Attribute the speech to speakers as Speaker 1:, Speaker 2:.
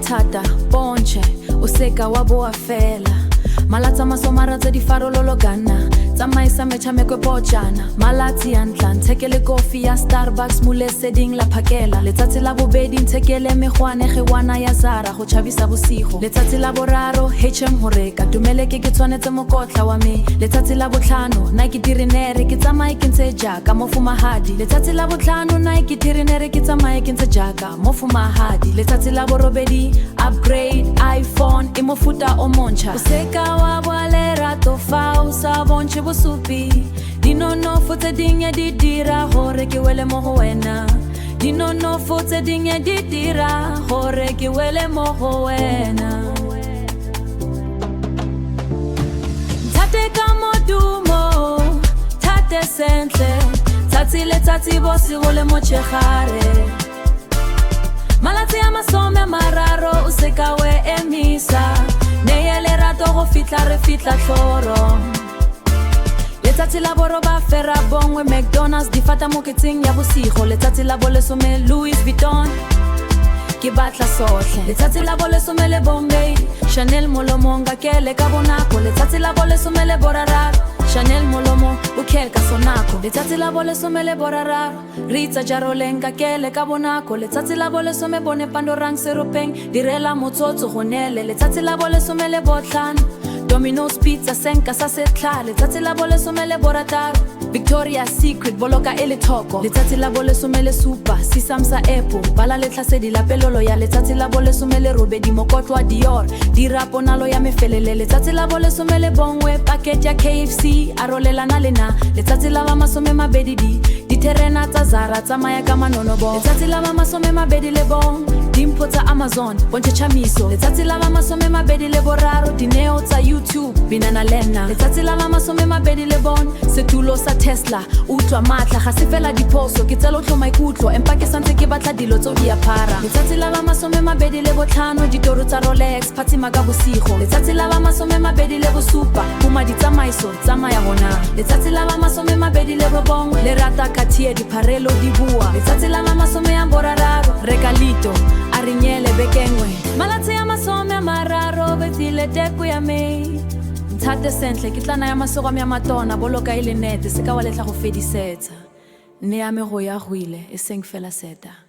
Speaker 1: thata ponche o seka wa boa fela malatsa masomara tse di farolologana tsamaisa mechameko pochana malatsi a ntla nthekele kofi ya Starbucks mule setting la phakela letsatsi la bobedi nthekele megwane gewana ya Zara go chabisa bosigo letsatsi la boraro HM horeka dumele ke tshwanetse mokotla wa me letsatsi la botlhano Nike dirinere ke tsamaye ke ntse jaka mo fumahadi letsatsi la botlhano Nike dirinere ke tsamaye ke ntse jaka mo fumahadi letsatsi la borobedi upgrade iPhone e mofuta o montsha o seka wa boalera tofa o sa bonche bosupi dinonofo tse dingwe di dira gore ke wele mo go wena dinonofo tse dingwe di dira gore ke wele mo go wena tate ka modumo tate sentle tsatsi le tsatsi bosi go le mo tshegare malatsi a masome mararo o seka we emisa neye lerato go fitla re fitla tlhoro letsatsi la boroba fera bongwe McDonald's di fata mo ketsing ya bosigo letsatsi la bolesome Louis Vuitton ke batla sohle letsatsi la bolesome le Bombay Chanel molomonga kele ka bonako letsatsi la bolesome le borararo Chanel molomo ukhel ka sonako letsatsi la bolesome le borararo Ritza jarolenga kele ka bonako letsatsi la bolesome bone Pandorang seropeng direla motsotso gonele letsatsi la bolesome le botlhano Domino's Pizza senka sa setla letsatsi la bolesome le borataro Victoria's Secret boloka ele thoko letsatsi la bolesome le super Sisamsa Apple bala le tlhasedi la pelolo ya letsatsi la bolesome le robedi mokotwa Dior diraponalo ya mefelele letsatsi la bolesome le bongwe packet ya KFC arolelana lena letsatsi la ba masome mabedi diterena tsa Zara tsamaya ka manonobo letsatsi la ba masome mabedi le bong dimpo tsa Amazon bonche chamiso letsatsi la ba masome mabedi le boraro dineo tsa YouTube binana lena letsatsi la ba masome mabedi le bon setulo sa Tesla utlwa matla ga se fela diposo ke tselo tlho maikutlo empa ke santse ke batla dilo tso di apara letsatsi la ba masome mabedi le botlhano ditoro tsa Rolex phatsima ka bosigo letsatsi la ba masome mabedi le bosupa kuma di tsamaiso tsamaya gona letsatsi la ba masome mabedi le bobong le rata Cartier di Parello di bua letsatsi la ba masome ya borararo Regalito arinyele bekengwe malatsi ya masome mararo betile teku ya me nthate sentle ke tlana ya masego ya matona boloka ile nete se ka wa letla go fedisetsa ne ya me go ya huile e seng fela seta